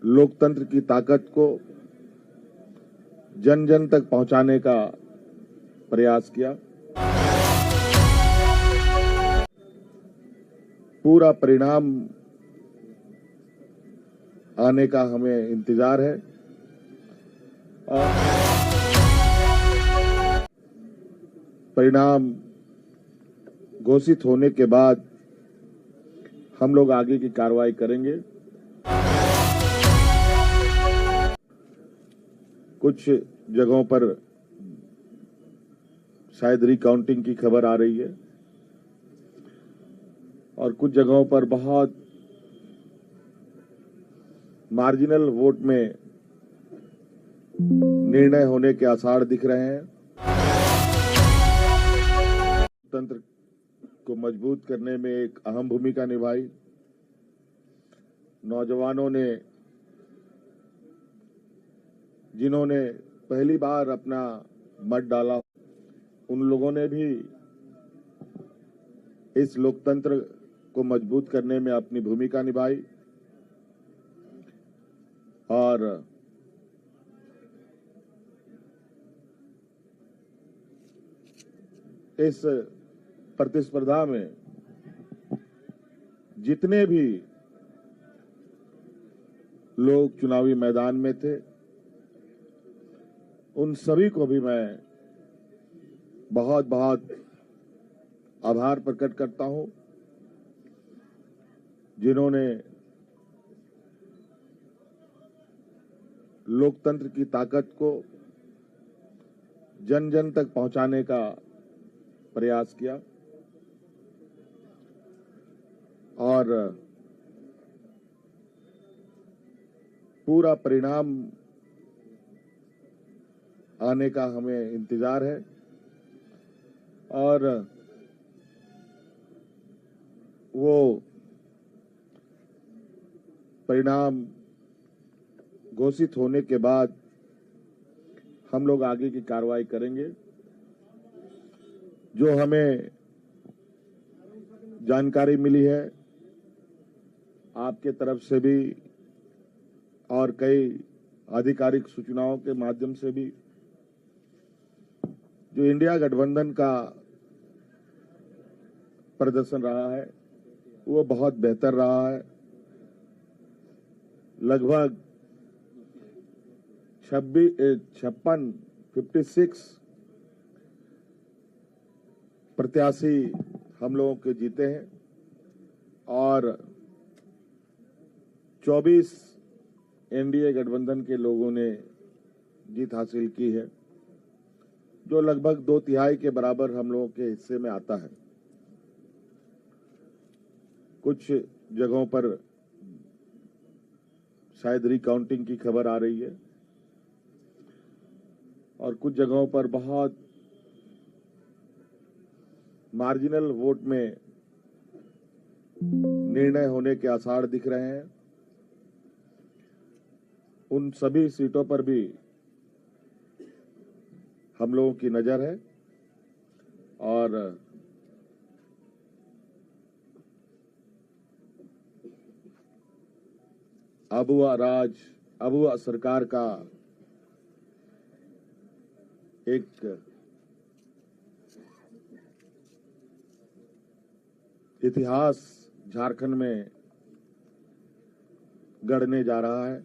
लोकतंत्र की ताकत को जन जन तक पहुंचाने का प्रयास किया। पूरा परिणाम आने का हमें इंतजार है और परिणाम घोषित होने के बाद हम लोग आगे की कार्रवाई करेंगे। कुछ जगहों पर शायद रिकाउंटिंग की खबर आ रही है और कुछ जगहों पर बहुत मार्जिनल वोट में निर्णय होने के आसार दिख रहे हैं। तंत्र को मजबूत करने में एक अहम भूमिका निभाई। नौजवानों ने, जिन्होंने पहली बार अपना मत डाला, उन लोगों ने भी इस लोकतंत्र को मजबूत करने में अपनी भूमिका निभाई और इस प्रतिस्पर्धा में जितने भी लोग चुनावी मैदान में थे, उन सभी को भी मैं बहुत बहुत आभार प्रकट करता हूं, जिन्होंने लोकतंत्र की ताकत को जन जन तक पहुंचाने का प्रयास किया और पूरा परिणाम आने का हमें इंतजार है और वो परिणाम घोषित होने के बाद हम लोग आगे की कार्रवाई करेंगे। जो हमें जानकारी मिली है आपके तरफ से भी और कई आधिकारिक सूचनाओं के माध्यम से भी, जो इंडिया गठबंधन का प्रदर्शन रहा है वो बहुत बेहतर रहा है। लगभग 56 प्रत्याशी हम लोगों के जीते हैं और 24 एनडीए गठबंधन के लोगों ने जीत हासिल की है, जो लगभग 2/3 के बराबर हम लोगों के हिस्से में आता है। कुछ जगहों पर शायद रिकाउंटिंग की खबर आ रही है और कुछ जगहों पर बहुत मार्जिनल वोट में निर्णय होने के आसार दिख रहे हैं। उन सभी सीटों पर भी हम लोगों की नजर है और अबुआ सरकार का एक इतिहास झारखंड में गढ़ने जा रहा है।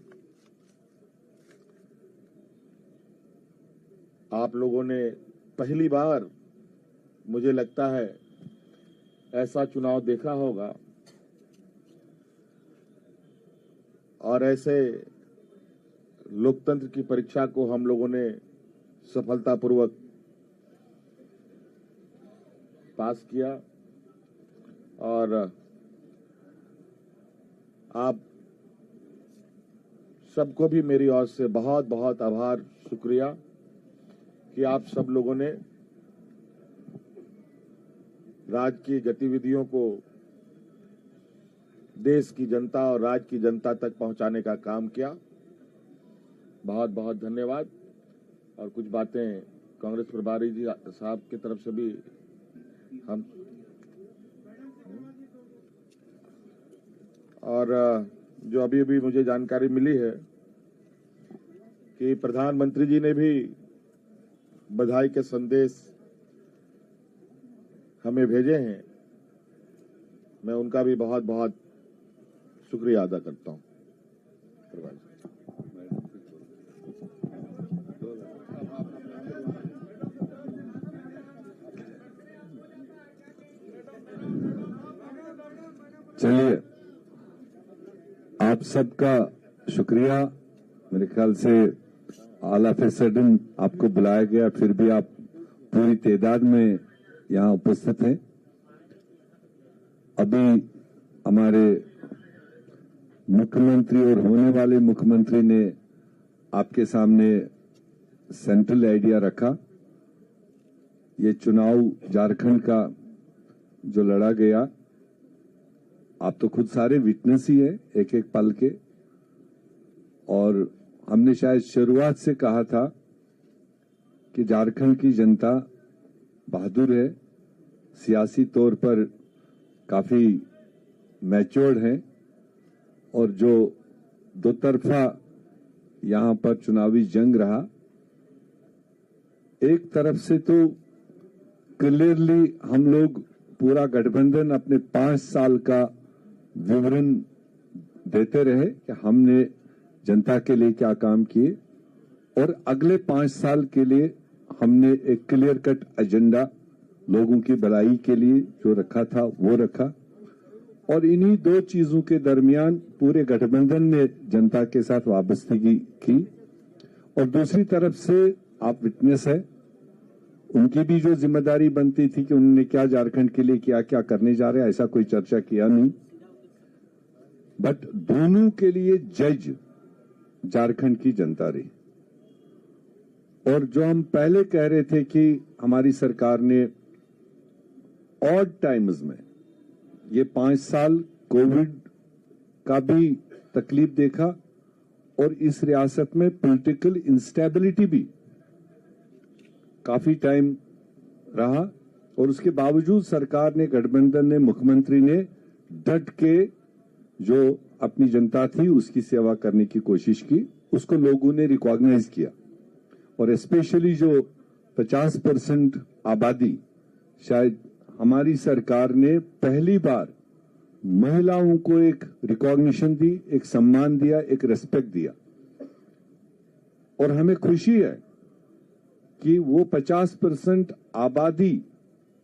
आप लोगों ने पहली बार, मुझे लगता है, ऐसा चुनाव देखा होगा और ऐसे लोकतंत्र की परीक्षा को हम लोगों ने सफलतापूर्वक पास किया और आप सबको भी मेरी ओर से बहुत बहुत आभार, शुक्रिया कि आप सब लोगों ने राज्य की गतिविधियों को देश की जनता और राज्य की जनता तक पहुंचाने का काम किया। बहुत बहुत धन्यवाद। और कुछ बातें कांग्रेस प्रभारी जी साहब की तरफ से भी हम जो अभी अभी मुझे जानकारी मिली है कि प्रधानमंत्री जी ने भी बधाई के संदेश हमें भेजे हैं, मैं उनका भी बहुत बहुत शुक्रिया अदा करता हूं। चलिए, आप सबका शुक्रिया। मेरे ख्याल से ऑल ऑफ ए सडन आपको बुलाया गया, फिर भी आप पूरी तादाद में यहाँ उपस्थित हैं। अभी हमारे मुख्यमंत्री और होने वाले मुख्यमंत्री ने आपके सामने सेंट्रल आइडिया रखा। ये चुनाव झारखंड का जो लड़ा गया, आप तो खुद सारे विटनेस ही है एक एक पल के, और हमने शायद शुरुआत से कहा था कि झारखंड की जनता बहादुर है, सियासी तौर पर काफी मैच्योर्ड है, और जो दो तरफा यहां पर चुनावी जंग रहा, एक तरफ से तो क्लियरली हम लोग पूरा गठबंधन अपने 5 साल का विवरण देते रहे कि हमने जनता के लिए क्या काम किए, और अगले 5 साल के लिए हमने एक क्लियर कट एजेंडा लोगों की भलाई के लिए जो रखा था वो रखा। और इन्हीं 2 चीजों के दरमियान पूरे गठबंधन ने जनता के साथ वाबस्तगी की। और दूसरी तरफ से आप विटनेस है, उनकी भी जो जिम्मेदारी बनती थी कि उन्होंने क्या झारखंड के लिए क्या क्या करने जा रहे हैं, ऐसा कोई चर्चा किया नहीं। बट दोनों के लिए जज झारखंड की जनता रही। और जो हम पहले कह रहे थे कि हमारी सरकार ने ऑड टाइम्स में ये 5 साल कोविड का भी तकलीफ देखा, और इस रियासत में पॉलिटिकल इंस्टेबिलिटी भी काफी टाइम रहा, और उसके बावजूद सरकार ने, गठबंधन ने, मुख्यमंत्री ने डट के जो अपनी जनता थी उसकी सेवा करने की कोशिश की, उसको लोगों ने रिकॉग्नाइज किया। और स्पेशली जो 50% आबादी, शायद हमारी सरकार ने पहली बार महिलाओं को एक रिकॉग्निशन दी, एक सम्मान दिया, एक रेस्पेक्ट दिया। और हमें खुशी है कि वो 50% आबादी,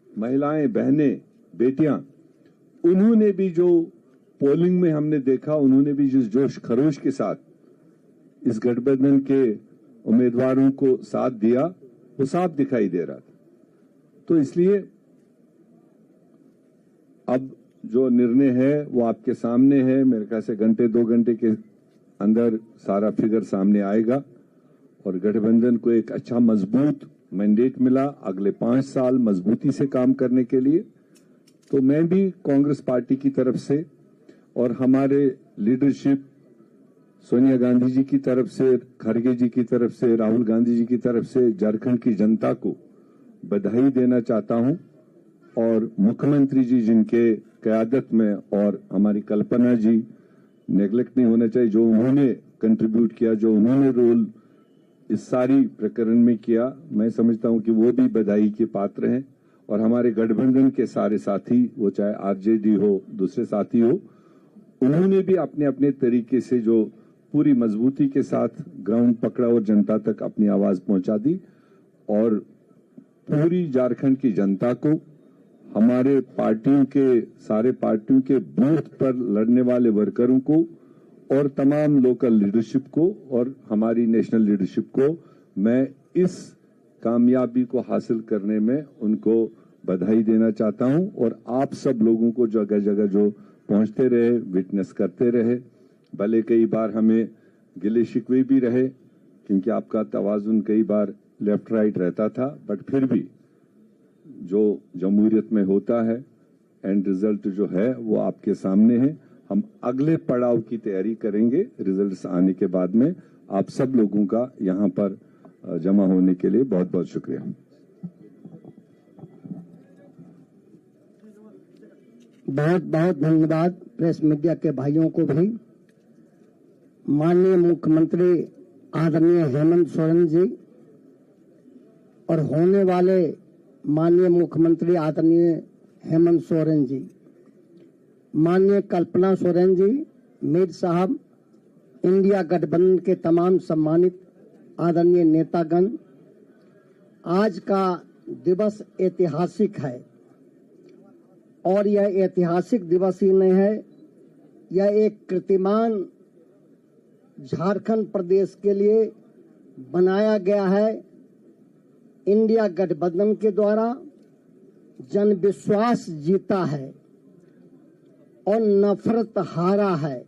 महिलाएं, बहनें, बेटियां, उन्होंने भी जो पोलिंग में हमने देखा, उन्होंने भी जिस जोश खरोश के साथ इस गठबंधन के उम्मीदवारों को साथ दिया, वो साफ दिखाई दे रहा था। तो इसलिए अब जो निर्णय है वो आपके सामने है। मेरे ख्याल से घंटे 2 घंटे के अंदर सारा फिगर सामने आएगा, और गठबंधन को एक अच्छा मजबूत मैंडेट मिला अगले 5 साल मजबूती से काम करने के लिए। तो मैं भी कांग्रेस पार्टी की तरफ से और हमारे लीडरशिप, सोनिया गांधी जी की तरफ से, खड़गे जी की तरफ से, राहुल गांधी जी की तरफ से झारखंड की जनता को बधाई देना चाहता हूं। और मुख्यमंत्री जी जिनके क़यादत में, और हमारी कल्पना जी, नेग्लेक्ट नहीं होना चाहिए, जो उन्होंने कंट्रीब्यूट किया, जो उन्होंने रोल इस सारी प्रकरण में किया, मैं समझता हूं कि वो भी बधाई के पात्र हैं। और हमारे गठबंधन के सारे साथी, वो चाहे आरजेडी हो, दूसरे साथी हो, उन्होंने भी अपने अपने तरीके से जो पूरी मजबूती के साथ ग्राउंड पकड़ा और जनता तक अपनी आवाज पहुंचा दी। और पूरी झारखंड की जनता को, हमारे पार्टियों के, सारे पार्टियों के बूथ पर लड़ने वाले वर्करों को, और तमाम लोकल लीडरशिप को, और हमारी नेशनल लीडरशिप को मैं इस कामयाबी को हासिल करने में उनको बधाई देना चाहता हूं। और आप सब लोगों को जगह जगह जो पहुंचते रहे, विटनेस करते रहे, भले कई बार हमें गिले शिकवे भी रहे क्योंकि आपका तवाजुन कई बार लेफ्ट राइट रहता था, बट फिर भी जो जमहूरियत में होता है, एंड रिजल्ट जो है वो आपके सामने है। हम अगले पड़ाव की तैयारी करेंगे रिजल्ट्स आने के बाद में। आप सब लोगों का यहाँ पर जमा होने के लिए बहुत बहुत शुक्रिया। बहुत बहुत धन्यवाद प्रेस मीडिया के भाइयों को भी। माननीय मुख्यमंत्री आदरणीय हेमंत सोरेन जी और होने वाले माननीय मुख्यमंत्री आदरणीय हेमंत सोरेन जी, माननीय कल्पना सोरेन जी, मीर साहब, इंडिया गठबंधन के तमाम सम्मानित आदरणीय नेतागण, आज का दिवस ऐतिहासिक है और यह ऐतिहासिक दिवस ही नहीं है, यह एक कीर्तिमान झारखंड प्रदेश के लिए बनाया गया है। इंडिया गठबंधन के द्वारा जन विश्वास जीता है और नफरत हारा है।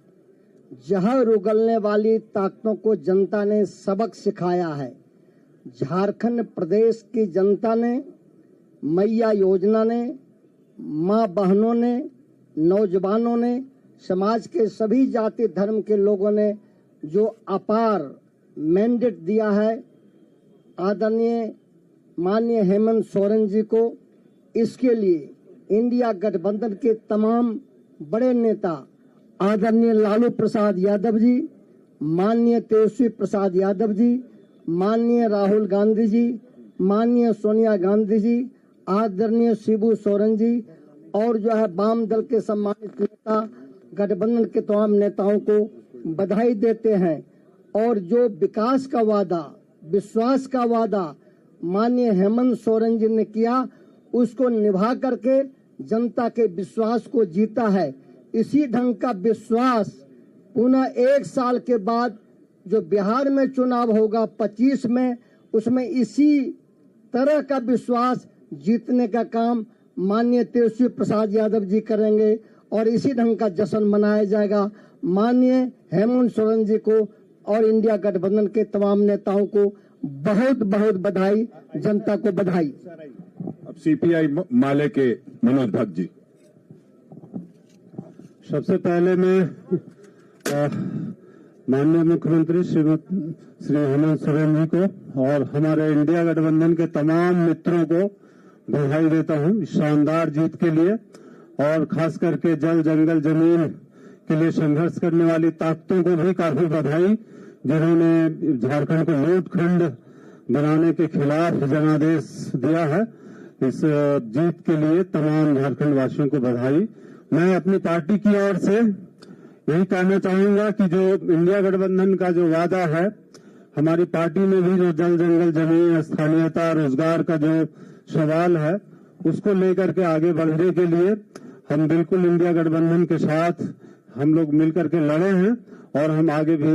जहर उगलने वाली ताकतों को जनता ने सबक सिखाया है। झारखंड प्रदेश की जनता ने, मैया योजना ने, मां बहनों ने, नौजवानों ने, समाज के सभी जाति धर्म के लोगों ने जो अपार मैंडेट दिया है आदरणीय माननीय हेमंत सोरेन जी को, इसके लिए इंडिया गठबंधन के तमाम बड़े नेता आदरणीय लालू प्रसाद यादव जी, माननीय तेजस्वी प्रसाद यादव जी, माननीय राहुल गांधी जी, माननीय सोनिया गांधी जी, आदरणीय शिबू सोरेन जी और जो है वाम दल के सम्मानित नेता गठबंधन के तमाम नेताओं को बधाई देते हैं। और जो विकास का वादा, विश्वास का वादा माननीय हेमंत सोरेन जी ने किया, उसको निभा करके जनता के विश्वास को जीता है। इसी ढंग का विश्वास पुनः 1 साल के बाद जो बिहार में चुनाव होगा 25 में, उसमें इसी तरह का विश्वास जीतने का काम माननीय तेजस्वी प्रसाद यादव जी करेंगे और इसी ढंग का जश्न मनाया जाएगा। माननीय हेमंत सोरेन जी को और इंडिया गठबंधन के तमाम नेताओं को बहुत बहुत बधाई, जनता को बधाई। अब सीपीआई माले के मनोज भट्ट जी। सबसे पहले मैं माननीय मुख्यमंत्री श्री हेमंत सोरेन जी को और हमारे इंडिया गठबंधन के तमाम मित्रों को बधाई देता हूं इस शानदार जीत के लिए, और खास करके जल जंगल जमीन के लिए संघर्ष करने वाली ताकतों को भी काफी बधाई, जिन्होंने झारखंड को लूटखंड बनाने के खिलाफ जनादेश दिया है। इस जीत के लिए तमाम झारखंड वासियों को बधाई। मैं अपनी पार्टी की ओर से यही कहना चाहूंगा कि जो इंडिया गठबंधन का जो वादा है, हमारी पार्टी में भी जो जल जंगल जमीन, स्थानीयता, रोजगार का जो सवाल है, उसको लेकर के आगे बढ़ने के लिए हम बिल्कुल इंडिया गठबंधन के साथ हम लोग मिलकर के लड़े हैं और हम आगे भी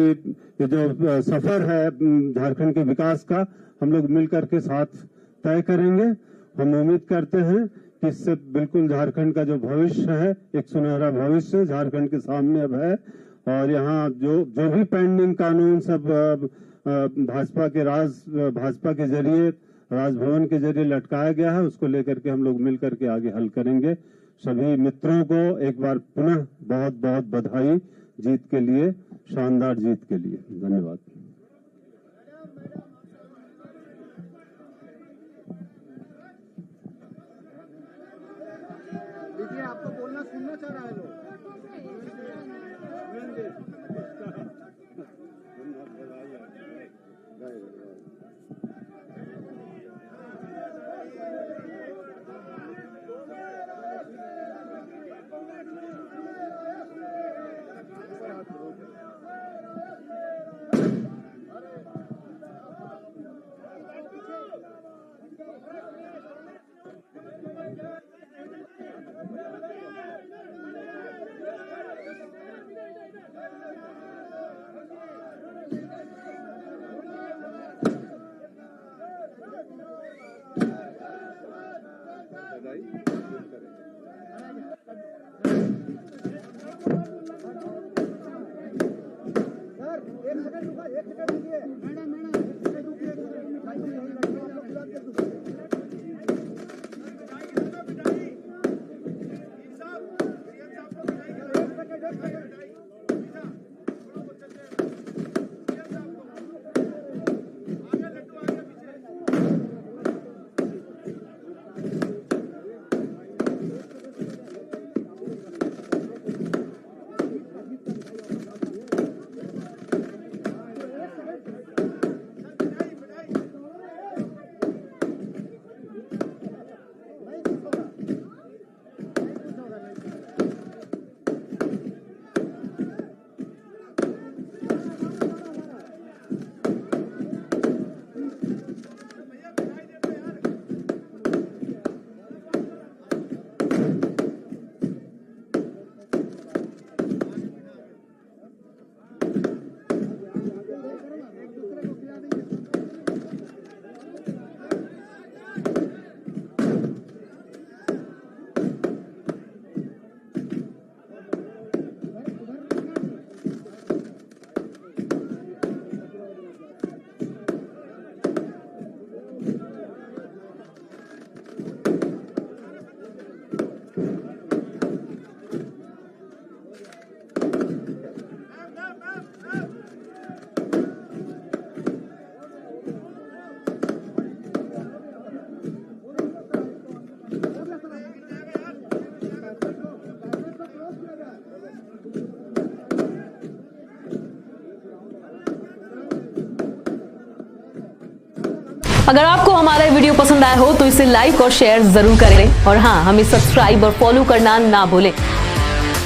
ये जो सफर है झारखंड के विकास का, हम लोग मिलकर के साथ तय करेंगे। हम उम्मीद करते हैं कि इससे बिल्कुल झारखंड का जो भविष्य है, एक सुनहरा भविष्य झारखंड के सामने अब है। और यहाँ जो भी पेंडिंग कानून सब भाजपा के जरिए, राजभवन के जरिए लटकाया गया है, उसको लेकर के हम लोग मिलकर के आगे हल करेंगे। सभी मित्रों को एक बार पुनः बहुत बहुत बधाई जीत के लिए, शानदार जीत के लिए। धन्यवाद। आपको बोलना सुनना चाह रहा है लोग। अगर आपको हमारा वीडियो पसंद आया हो तो इसे लाइक और शेयर जरूर करें और हाँ, हमें सब्सक्राइब और फॉलो करना ना भूलें